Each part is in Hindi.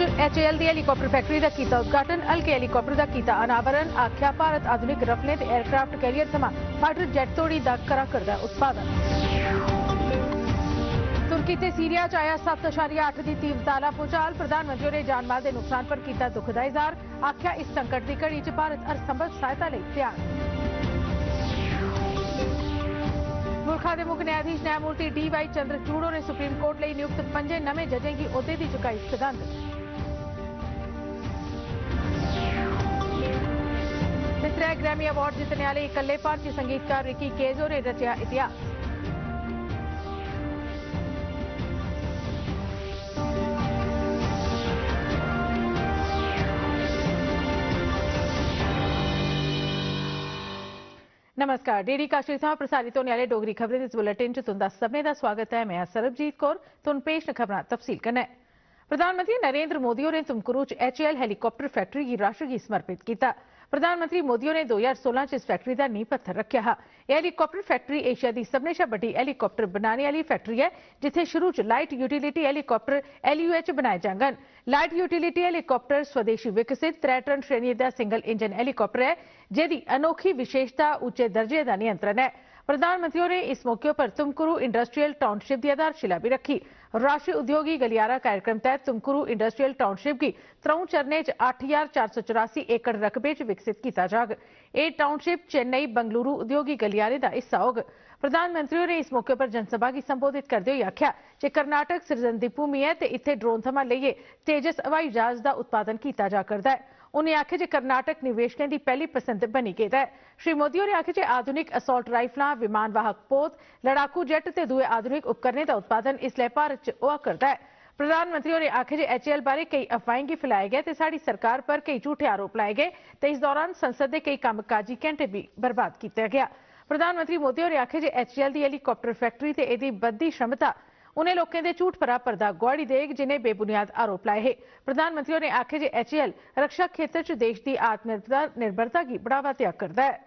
च HAL दी हेलीकाप्टर फैक्ट्री दा कीता उद्घाटन। हल्के हेलीकाप्टर दा कीता अनावरण। आख्या भारत आधुनिक रफलें ते एयरक्राफ्ट कैरियर थमां फाइटर जेट तोड़ी दा करा करदा उत्पादन। तुर्की ते सीरिया च आया 7.8 दी तीव्रता आह्ला भूचाल। प्रधानमंत्री होरें जानमाल दे नुकसान पर कीता दुख दा इजहार। आख्या इस संकट दी घड़ी च भारत हर संभव सहायता लेई तैयार। मुल्खा दे मुक्ख न्यायाधीश न्यायमूर्ति DY चंद्रचूड़ होरें सुप्रीम कोर्ट लेई नियुक्त 5 नमें जजें गी ओह्दे दी चुकाई सगंध। ते 3 ग्रैमी अवार्ड जित्तने आह्ले इकल्ले भारती संगीतकार रिकी केज होरें रचेआ इतिहास। नमस्कार। DD काशी थमां प्रसारित होने आह्ले डोगरी खबरें दे इस बुलेटिन च तुंदा सभनें दा स्वागत है। मैं सरबजीत कौर। तुहानूं पेश न खबरां तफसील कन्नै। प्रधानमंत्री नरेंद्र मोदी होरें तुमकुरू च HAL हेलीकाप्टर फैक्ट्री गी राष्ट्र गी समर्पित कीता। प्रधानमंत्री मोदी होरें 2016 च इस फैक्ट्री दा नींह पत्थर रखेआ हा। एह् हेलीकाप्टर फैक्ट्री एशिया दी सभनें शा बड्डी हेलीकाप्टर बनाने आह्ली फैक्ट्री ऐ, जित्थै शुरू च लाइट यूटिलिटी हेलीकाप्टर LUH बनाए जाङन। लाइट यूटिलिटी हेलीकाप्टर स्वदेशी विकसित 3 टन श्रेणी दा सिंगल इंजन हेलीकाप्टर ऐ, जेह्दी अनोखी विशेषता उच्चे दर्जे दा नियंत्रण है। प्रधानमंत्री होरें इस मौके पर तुमकुरू इंडस्ट्रियल टाउनशिप की आधारशिला भी रखी। राष्ट्रीय उद्योगी गलियारा कार्यक्रम तहत तुमकुरू इंडस्ट्रियल टाउनशिप गी 3 चरणें च 8,484 एकड़ रकबे च विकसित किया जाग। एह् टाउनशिप चेन्नई बंगलुरू उद्योगी गलियारे दा हिस्सा होग। प्रधानमंत्री होरें इस मौके पर जनसभा गी संबोधित करदे होई आखेआ जे कर्नाटक सिरजन दी भूमि है ते इत्थे ड्रोन थमां लेइयै तेजस हवाई जहाज दा उत्पादन किया जा करदा है। उन्हें आखेआ जे कर्नाटक निवेशकें दी पहली पसंद बनी गेदा है। श्री मोदी होरें आखेआ जे आधुनिक असॉल्ट राइफलां, विमान वाहक पोत, लड़ाकू जेट ते दुए आधुनिक उपकरणें दा उत्पादन इसलै भारत च होआ करदा है। प्रधानमंत्री होरें आखेआ जे HAL बारे केई अफवाहें गी फैलाया गया ते साढ़ी सरकार पर केई झूठे आरोप लाए गए ते इस दौरान संसद दे केई कम्मकाजी घैंटे भी बर्बाद कीता गया। प्रधानमंत्री मोदी होरें आखेआ जे HAL दी हेलीकाप्टर फैक्ट्री ते एह्दी बधदी क्षमता उनें लोकें दे झूठ परा पर्दा गोआड़ी देग जिनें बेबुनियाद आरोप लाए हे। प्रधानमंत्री होरें आखेआ जे HAL रक्षा खेतर च देश दी आत्मनिर्भरता गी बढ़ावा देआ करदा है।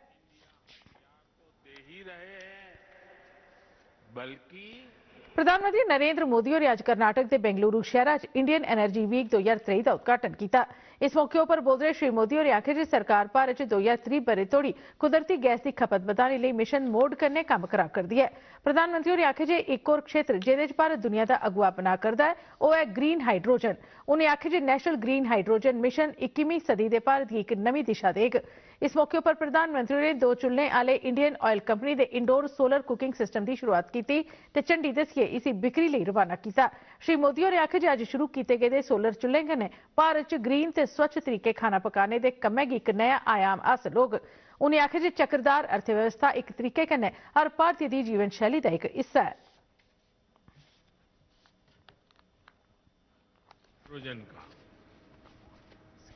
प्रधानमंत्री नरेंद्र मोदी होरें अज्ज कर्नाटक दे बेंगलुरु शहरा च इंडियन एनर्जी वीक 2023 दा उद्घाटन किया। इस मौके पर बोलदे होई श्री मोदी होरें आखेआ जे सरकार भारत च 2030 ब'रे तोड़ी कुदरती गैस दी खपत बधाने लेई मिशन मोड कन्नै कम्म करा करदी है। प्रधानमंत्री होरें आखेआ जे इक होर क्षेत्र जेह्दे च भारत दुनिया दा अगुआ बना करदा है ओह् है ग्रीन हाइड्रोजन। उनें आखेआ जे नेशनल ग्रीन हाइड्रोजन मिशन 21वीं सदी दे भारत गी इक नमीं दिशा देग। इस मौके पर प्रधानमंत्री होरें 2 चुल्लें आह्ले इंडियन ऑयल कंपनी दे इंडोर सोलर कुकिंग सिस्टम की शुरुआत की ते झंडी दस्सियै इसी बिक्री लेई रवाना किया। श्री मोदी होरें आखेआ जे अज्ज शुरू कीते गेदे सोलर चुल्लें कन्नै भारत च ग्रीन ते स्वच्छ तरीके खाना पकाने दे कम्मै गी इक नया आयाम हासल होग। उनें आखेआ जे चक्रदार अर्थव्यवस्था इक तरीके कन्नै हर भारतीय दी जीवन शैली का एक हिस्सा है।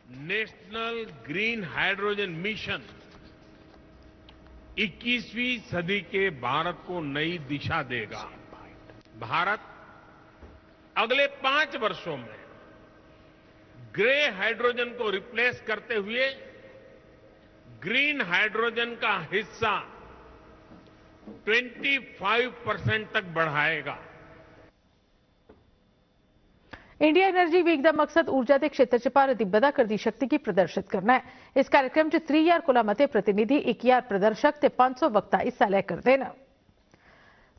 नेशनल ग्रीन हाइड्रोजन मिशन 21वीं सदी के भारत को नई दिशा देगा। भारत अगले 5 वर्षों में ग्रे हाइड्रोजन को रिप्लेस करते हुए ग्रीन हाइड्रोजन का हिस्सा 25% तक बढ़ाएगा। इंडिया एनर्जी वीक का मकसद ऊर्जा के क्षेत्र च भारत की बधा करदी शक्ति की प्रदर्शित करना है। इस कार्यक्रम च 30,000 कोला मते प्रतिनिधि, 1,000 प्रदर्शक ते 500 वक्ता हिस्सा लै करदे न।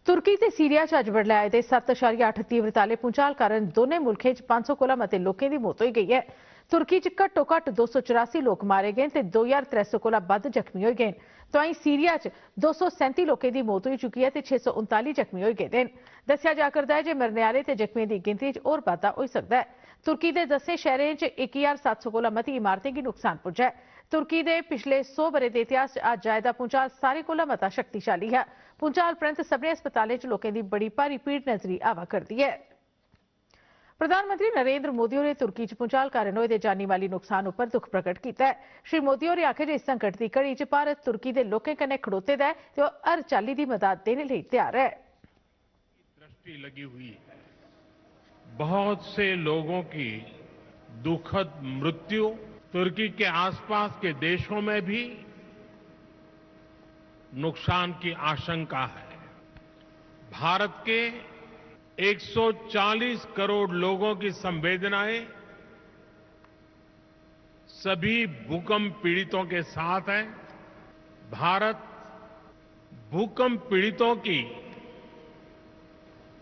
तुर्की ते सीरिया च अज्ज बडलै आए दे 7.8 तीव्रता आह्ले भूचाल कारण दोनें मुल्खें च 500 कोला मते लोकें दी मौत होई गई है। तुर्की च घट्टो घट्ट 284 लोक मारे गए ते 2,300 कोला बद्ध जख्मी होई गए। तोआईं सीरिया च 237 लोकें दी मौत होई चुकी है ते 639 जख्मी होई गेदे न। दस्सेआ जा करदा है जे मरने आह्ले ते जख्मियें दी गिनतरी च होर बाद्धा होई सकदा है। तुर्की दे 10 शहरें च 1,700 कोला मती इमारतें गी नुकसान पुज्जा है। तुर्की दे पिछले 100 ब'रे दे इतिहास च अज्ज आए दा भूचाल सारें कोला मता शक्तिशाली है। भूचाल परैंत सभनें अस्पतालें च लोकें दी बड़ी भारी भीड़ नजरी आवा करदी है। प्रधानमंत्री नरेंद्र मोदी होरें तुर्की च भूचाल कारण होए दे जानी माली नुकसान उप्पर दुख प्रगट किया है। श्री मोदी होरें आखेआ जे इस संकट की घड़ी च भारत तुर्की के लोकें कन्नै खड़ोते दा है ते ओह् हर चाल्ली दी मदद देने लेई तैयार है। दृष्टि लगी हुई है। बहुत से लोगों की दुखद मृत्यु, तुर्की के आसपास के देशों में भी नुकसान की आशंका है। भारत के 140 करोड़ लोगों की संवेदनाएं सभी भूकंप पीड़ितों के साथ है। भारत भूकंप पीड़ितों की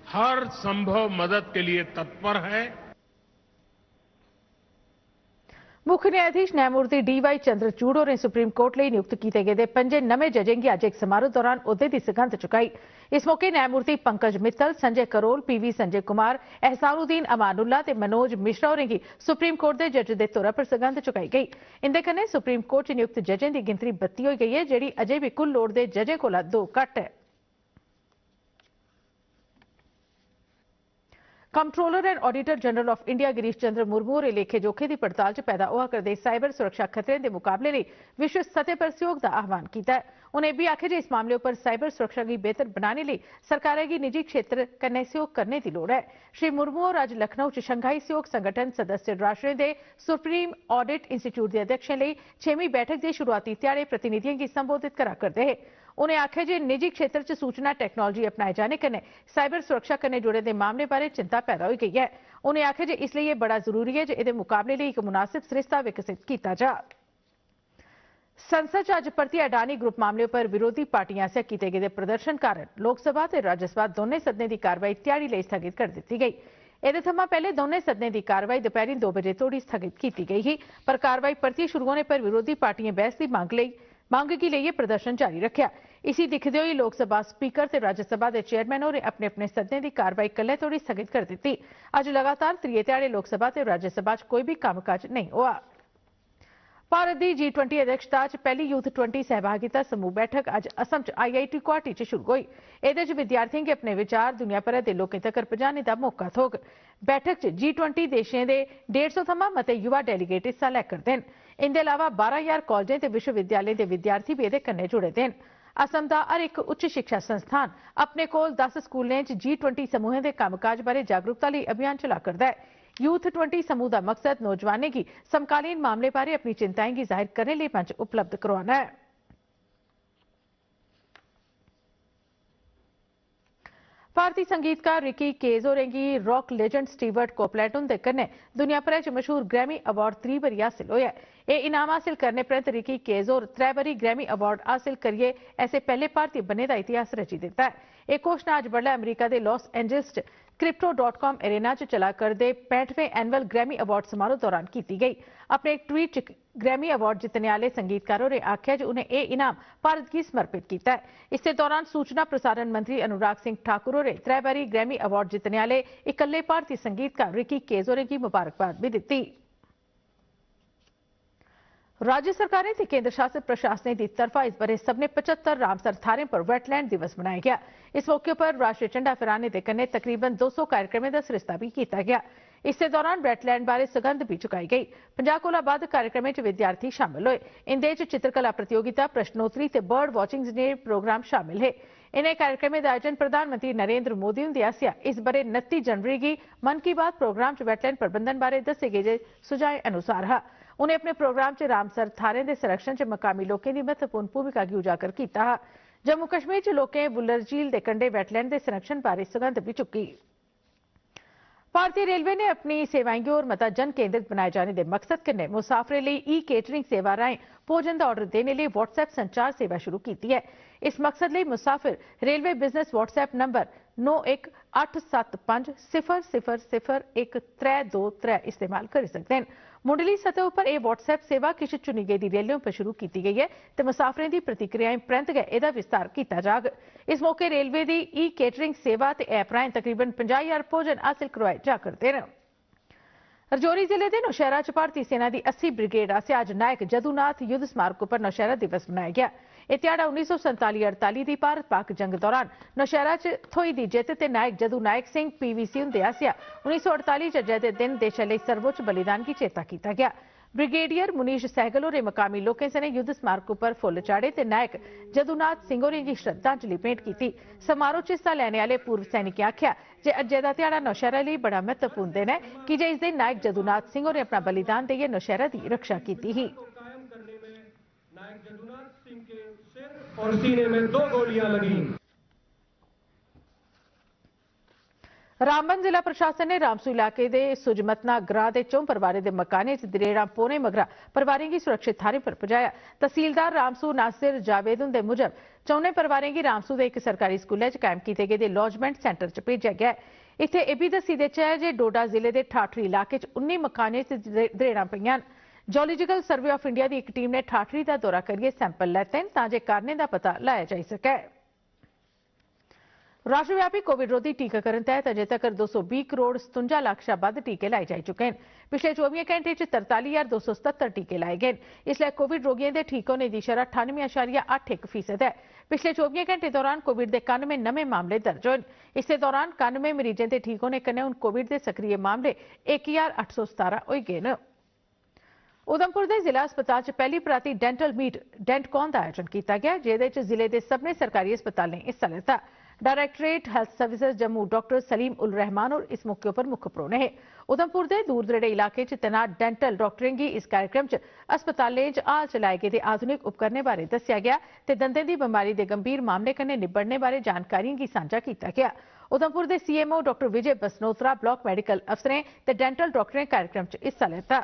हर संभव मदद के लिए तत्पर है। ਮੁੱਖ ਨਿਆਇਧੀਸ਼ ਨਿਆਮੂਰਤੀ ਡੀ.ਵਾਈ. ਚੰਦਰਚੂੜ ਨੇ ਸੁਪਰੀਮ ਕੋਰਟ ਲਈ ਨਿਯੁਕਤ ਕੀਤੇ ਗਏ 5 ਨਵੇਂ ਜੱਜਾਂ ਦੀ ਅੱਜ ਇੱਕ ਸਮਾਰੋਹ ਦੌਰਾਨ ਅਹੁਦੇ ਦੀ ਸਗੰਧ ਚੁਕਾਈ। ਇਸ ਮੌਕੇ ਨਿਆਮੂਰਤੀ ਪੰਕਜ ਮਿੱਤਲ, ਸੰਜੇ ਕਰੋਲ, ਪੀਵੀ ਸੰਜੇ ਕੁਮਾਰ, ਅਹਿਸਾਨੁਦੀਨ ਅਮਾਨੁੱਲਾ ਤੇ ਮਨੋਜ ਮਿਸ਼ਰਾ ਹੋਰਾਂ ਦੀ ਸੁਪਰੀਮ ਕੋਰਟ ਦੇ ਜੱਜ ਦੇ ਤੌਰ 'ਤੇ ਸਗੰਧ ਚੁਕਾਈ ਗਈ। ਇੰਦੇ ਕਨੇ ਸੁਪਰੀਮ ਕੋਰਟ 'ਚ ਨਿਯੁਕਤ ਜੱਜਾਂ ਦੀ ਗਿਣਤੀ 32 ਹੋਈ ਗਈ ਹੈ, ਜਿਹੜੀ ਅਜੇ ਵੀ ਕੁੱਲ ਲੋੜ ਦੇ ਜੱਜਾਂ ਕੋਲ 2 ਘੱਟ ਹੈ। Controller and auditor general of India Girish Chandra Murmu ने लेखे जोखे की पड़ताल च पैदा हुआ करते साइबर सुरक्षा खतरे के मुकाबले लिए विश्व सतह पर सहयोग का आह्वान किया। उन्हें भी आखे जे इस मामले पर साइबर सुरक्षा की बेहतर बनाने लिए सरकार की निजी क्षेत्र कन्नै सहयोग करने की लोड़ है। श्री मुर्मू और आज लखनऊ च शंघाई सहयोग संगठन सदस्य राष्ट्रों के सुप्रीम ऑडिट इंस्टीट्यूट के अध्यक्षों लिए 6वीं बैठक के शुरुआती ध्याड़े प्रतिनिधियों की संबोधित करा करते हैं। उन्हें आखे जे निजी क्षेत्र च सूचना टैक्नोलॉजी अपनाए जाने कन्नै साइबर सुरक्षा कन्नै जुड़े दे मामले बारे चिंता पैदा हो गई है। उन्हें आखे जे इसलिए बड़ा जरूरी है जे इहदे मुकाबले लिए एक मुनासिब सरिस्ता विकसित किया जा। संसद अज परतियै अडानी ग्रुप मामले पर विरोधी पार्टियां आसेआ कीते गए प्रदर्शन कारण लोकसभा और राज्यसभा दोनों सदनों की कार्रवाई ध्याड़ी लिए स्थगित कर दी गई। ਇਹਦੇ थमां पहले दोनों सदनों की कार्रवाई दोपहर 2 बजे तोड़ी स्थगित की गई थी, पर कार्रवाई परतियै शुरू होने पर विरोधी पार्टियां बहस की मांग की लिए प्रदर्शन जारी रखा। इसी दिखते हुए लोकसभा स्पीकर ते राज्यसभा के चेयरमैन होरें अपने अपने सदनों की कार्रवाई कल्ले तोड़ी स्थगित कर दी। अज लगातार त्रीए ध्याड़े लोकसभा ते राज्यसभा कोई भी कामकाज नहीं हुआ। भारत की G20 अध्यक्षता च पहली यूथ 20 सहभागिता समूह बैठक अज असम च IIT गुवाहाटी च शुरू हुई। ਇਹਦੇ च विद्यार्थियों के अपने विचार दुनिया भर के लोगों तक पहुंचाने का मौका थोग। बैठक च G20 देशों के 150 थमां मते युवा डेलीगेट हिस्सा लै करदे न। इनके अलावा 12,000 कॉलेजों ते विश्वविद्यालय के विद्यार्थी भी ਇਹਦੇ कन्नै जुड़े दे न। असम का हर एक उच्च शिक्षा संस्थान अपने कोल 10 स्कूलों च G20 समूहों के कामकाज बारे जागरूकता लिए अभियान चला करदा है। यूथ 20 समूह का मकसद नौजवानों की समकालीन मामले बारे अपनी चिंताएं की जाहिर करने लिए मंच उपलब्ध करवाना है। भारतीय संगीतकार रिकी केज होरें गी रॉक लेजेंड स्टीवर्ट कोपलैंड हुंदे कन्नै दुनिया भरै च मशहूर ग्रैमी अवार्ड 3 बारी हासिल होया। यह इनाम हासिल करने परैंत रिकी केज होर 3 बारी ग्रैमी अवार्ड हासिल करिए ऐसे पहले भारतीय बनने का इतिहास रची दिता है। यह घोषणा अज बडलै अमरीका के लॉस एंजल्स च Crypto.com एरेना च चला करदे 65वें एनुअल ग्रैमी अवार्ड समारोह दौरान की गई। अपने एक ट्वीट च ग्रैमी अवार्ड जितने वाले संगीतकार होरें आख्या उन्हें यह इनाम भारत की समर्पित किया है। इस दौरान सूचना प्रसारण मंत्री अनुराग सिंह ठाकुर होरें 3 बारी ग्रैमी अवार्ड जितने वाले इकल्ले भारतीय संगीतकार रिकी केज होरें की मुबारकबाद भी दी। राज्य सरकारें ते केंद्र शासित प्रशासनें की तरफा इस बरे सबने 75 रामसर थारें पर वेटलैंड दिवस मनाया गया। इस मौके पर राष्ट्रीय झंडा फहराने के कन्ने तकरीबन 200 कार्यक्रमों का सरिस्ता भी किया गया। इस दौरान वेटलैंड बारे सगंध भी चुकाई गई। 50 कोला वध कार्यक्रमों च विद्यार्थी शामिल हुए। इंदे च चित्रकला प्रतियोगिता, प्रश्नोत्तरी ते बर्ड वॉचिंग जनेह प्रोग्राम शामिल है। इन्हें कार्यक्रमों का आयोजन प्रधानमंत्री नरेंद्र मोदी हुंदे आसेआ इस बरे 29 जनवरी की मन की बात प्रोग्राम च वेटलैंड प्रबंधन बारे दस्से गए सुझाएं अनुसार हा। उन्हें अपने प्रोग्राम च रामसर थारें के संरक्षण च मकामी लोगों की महत्वपूर्ण भूमिका की उजागर किया। जम्मू कश्मीर च लोकें बुल्लर झील के कंढे वेटलैंड के संरक्षण बारे सगंध भी चुकी। भारतीय रेलवे ने अपनी सेवाएं गी होर मता जन केंद्रित बनाए जाने के मकसद कन्नै मुसाफरें लिए ई-केटरिंग सेवा राएं भोजन का ऑर्डर देने लिए व्हाट्सएप संचार सेवा शुरू की है। इस मकसद लिए मुसाफिर रेलवे बिजनेस व्हाट्सएप नंबर 918750001323 इस्तेमाल कर सकते हैं। मुंडली सतह पर यह व्हाट्सएप सेवा किश चुनी गेदी रेलों पर शुरू की गई है तो मुसाफिरों की प्रतिक्रियाएं परैंत गै इसका विस्तार किया जाग। इस मौके रेलवे की ई-केटरिंग सेवा ते ऐप राएं तकरीबन 50,000 भोजन हासिल करवाए जा करते हैं। रजौरी जिले के नौशहरा च भारतीय सेना की 80 ब्रिगेड आसेआ अज नायक जदूनाथ युद्ध स्मारक पर नौशहरा दिवस मनाया गया। यह ध्याड़ा 1947-48 की भारत पाक जंग दौरान नौशहरा च थोई दी जित ते नायक जदू नायक सिंह PVC हुंदे आसेआ 1948 च अज्जै दे दिन देशै लई सर्वोच्च बलिदान की चेता किया गया। ब्रिगेडियर मुनीश सहगल होरें मकामी लोकें सने युद्ध स्मारक पर फुल चाढ़े ते नायक जदूनाथ सिंह होरें गी श्रद्धांजलि भेंट की। समारोह च हिस्सा लैने वाले पूर्व सैनिकें आख्या जे अज्जै दा ध्याड़ा नौशहरा लिए बड़ा महत्वपूर्ण दिन है कि जे इस दिन नायक जदूनाथ सिंह होरें अपना बलिदान देइयै नौशहरा की रक्षा की ही। नायक जदूनाथ सिंह के सिर और सीने में 2 गोलियां लगी। रामबन जिला प्रशासन ने रामसू इलाके दे सुजमतना ग्रां दे 4 परिवारें दे मकानें च दरेड़ा पौने मगरा परिवारें गी सुरक्षित थाह्रें पर पजाया। तहसीलदार रामसू नासिर जावेद हुंदे मुजब 4 परिवारें गी रामसू दे इक सरकारी स्कूलै च कायम कीते गेदे लॉजमेंट सेंटर च भेजेआ गया है। इत्थे एह् बी दस्सी देचै जे डोडा जिले दे ठाठरी इलाके च 19 मकानें च दरेड़ा पेइयां न। जियोलॉजिकल सर्वे ऑफ इंडिया दी इक टीम ने ठाठरी दा दौरा करियै सैंपल लैते न तां जे कारणें दा पता लाया जाई सकै। राष्ट्रव्यापी कोविड रोधी टीकाकरण तैह्त अजे तक 220 करोड़ 57 लाख शा बद्ध टीके लाई जाई चुके हैं। पिछले 24 घंटे च 43,277 टीके लाए गए। इसलिए कोविड रोगियों के ठीक होने की शरह 98.81% है। पिछले 24 घंटे दौरान कोविड के 91 नवे मामले दर्ज होए। इस दौरान 91 मरीजों के ठीक होने कन्नै हुण कोविड के सक्रिय मामले 1817 हो गए हैं। उधमपुर के जिला अस्पताल च पहली पराती डेंटल मीट डेंटकॉन का आयोजन किया गया, जिहदे च जिले के सभी सरकारी अस्पताल ने हिस्सा लिया। Directorate health services Jammu doctor Salim ul Rahman और इस मौके पर मुख्य परौने है। उधमपुर के दूर दरेड़े इलाके च तैनात डेंटल डॉक्टरें की इस कार्यक्रम च अस्पतालें च हाल चलाए गेदे आधुनिक उपकरणें बारे दस्सिया गया ते दंदें दी बमारी के गंभीर मामले कन्नै निबड़ने बारे जानकारियों की सांझा किया गया। उधमपुर के सीएमओ डॉक्टर विजय बसनोत्रा, ब्लॉक मेडिकल अफसरें ते डेंटल डॉक्टरें कार्यक्रम च हिस्सा लिया।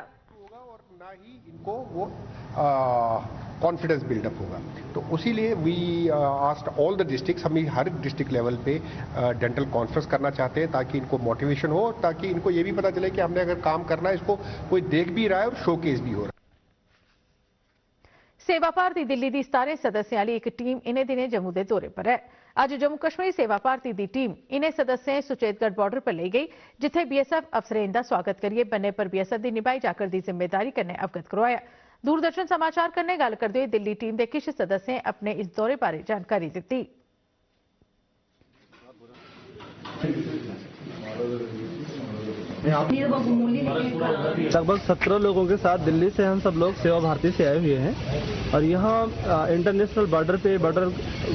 ना ही इनको वो कॉन्फिडेंस बिल्डअप होगा, तो उसी लिए we asked all the districts, हम हर डिस्ट्रिक्ट लेवल पे डेंटल कॉन्फ्रेंस करना चाहते हैं ताकि इनको मोटिवेशन हो, ताकि इनको ये भी पता चले कि हमने अगर काम करना है इसको कोई देख भी रहा है और शोकेस भी हो रहा है। सेवा भारती दिल्ली की 17 सदस्यों वाली एक टीम इन्हें दिनें जम्मू के दौरे पर है। अज जम्मू कश्मीर सेवा भारती की टीम इन्हें सदस्यों सुचेतगढ़ बॉर्डर पर ली गई, जिथे बीएसएफ अफसरें इनका स्वागत करिए बन्ने पर बीएसएफ की निभाई जाकर दी जिम्मेदारी कन्नै अवगत करवाया। दूरदर्शन समाचार कन्नै गल करते हुए दिल्ली टीम के कुछ सदस्यों अपने इस दौरे बारे जानकारी दी। लगभग 17 लोगों के साथ दिल्ली से हम सब लोग सेवा भारती से आए हुए हैं और यहाँ इंटरनेशनल बॉर्डर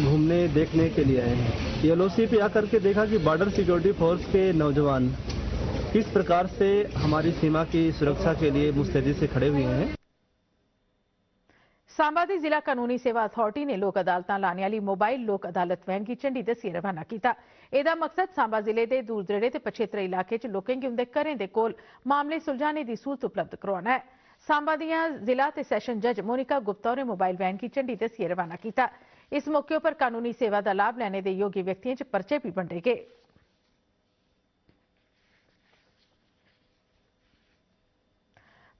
घूमने देखने के लिए आए हैं। एलओसी पे आकर के देखा कि बॉर्डर सिक्योरिटी फोर्स के नौजवान किस प्रकार से हमारी सीमा की सुरक्षा के लिए मुस्तैदी से खड़े हुए हैं। सांबा की जिला कानूनी सेवा अथॉरिटी ने लोक अदालतां लाने वाली मोबाइल लोक अदालत वैन की झंडी दस्सिए रवाना किया। एदा मकसद सांबा जिले के दूर दरेड़े ते पछेत्रे इलाके च लोकें गी उंदे घरें दे कोल मामले सुलझाने की सूरत उपलब्ध करवाना है। सांबा दियां जिला ते सैशन जज मोनिका गुप्ता होरें मोबाइल वैन की झंडी दस्सिए रवाना किया। इस मौके पर कानूनी सेवा का लाभ लैने के योग्य व्यक्तियों च पर्चे भी बंडे गए।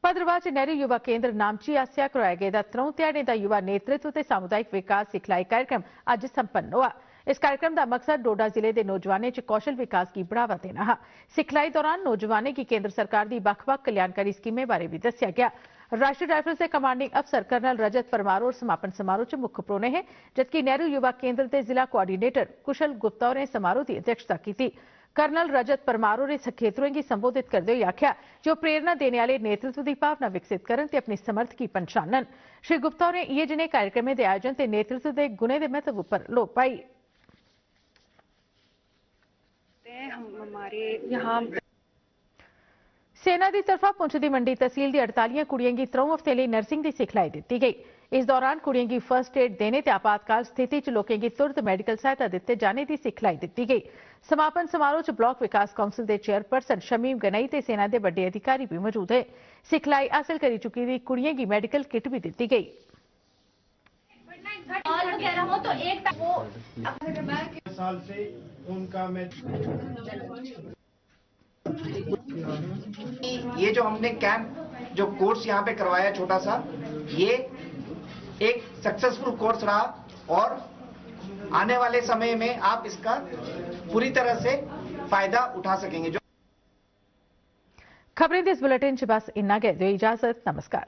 भद्रवाह च नेहरू युवा केंद्र नामची आसिया करवाया गेदा 3 ध्याड़े का युवा नेतृत्व ते सामुदायिक विकास सिखलाई कार्यक्रम अज संपन्न हुआ। इस कार्यक्रम का मकसद डोडा जिले के नौजवानों च कौशल विकास की बढ़ावा देना है। सिखलाई दौरान नौजवानों की केंद्र सरकार की बक्ख-बक्ख कल्याणकारी स्कीमें बारे भी दस्सिया गया। राष्ट्रीय राइफल्स के कमांडिंग अफसर कर्नल रजत परमार और समापन समारोह च मुख्य परौने हैं, जबकि नेहरू युवा केंद्र के जिला कोआर्डीनेटर कुशल गुप्ता होरें समारोह की अध्यक्षता की। कर्नल रजत परमार होरें सखेत्रुएं की संबोधित करते हुए आख्या जो प्रेरणा देने वाले नेतृत्व की भावना विकसित करन ते अपनी समर्थ की पहचानन। श्री गुप्ता होरें इहे जिने कार्यक्रमों के आयोजन ते नेतृत्व के गुणे के महत्व पर लोक पाई। हमारे यहाँ सेना की तरफा पुंछ की मंडी तहसील की 48 कुड़ियों की 3 हफ्ते लिए नर्सिंग की सिखलाई दी गई। इस दौरान कुड़ियों की फर्स्ट एड देने ते आपातकाल स्थिति च लोगों की तुरंत मेडिकल सहायता दिते जाने की सिखलाई दी गई। समापन समारोह च ब्लॉक विकास काउंसिल के चेयरपर्सन शमीम गनई ते सेना के बड़े अधिकारी भी मौजूद है। सिखलाई हासिल करी चुकी दी कुड़ियों की मेडिकल किट भी दी गई। साल से उनका मैं ये जो हमने कैंप जो कोर्स यहाँ पे करवाया छोटा सा, ये एक सक्सेसफुल कोर्स रहा और आने वाले समय में आप इसका पूरी तरह से फायदा उठा सकेंगे। खबरें इस बुलेटिन च बस इन्ना गै। दो इजाजत, नमस्कार।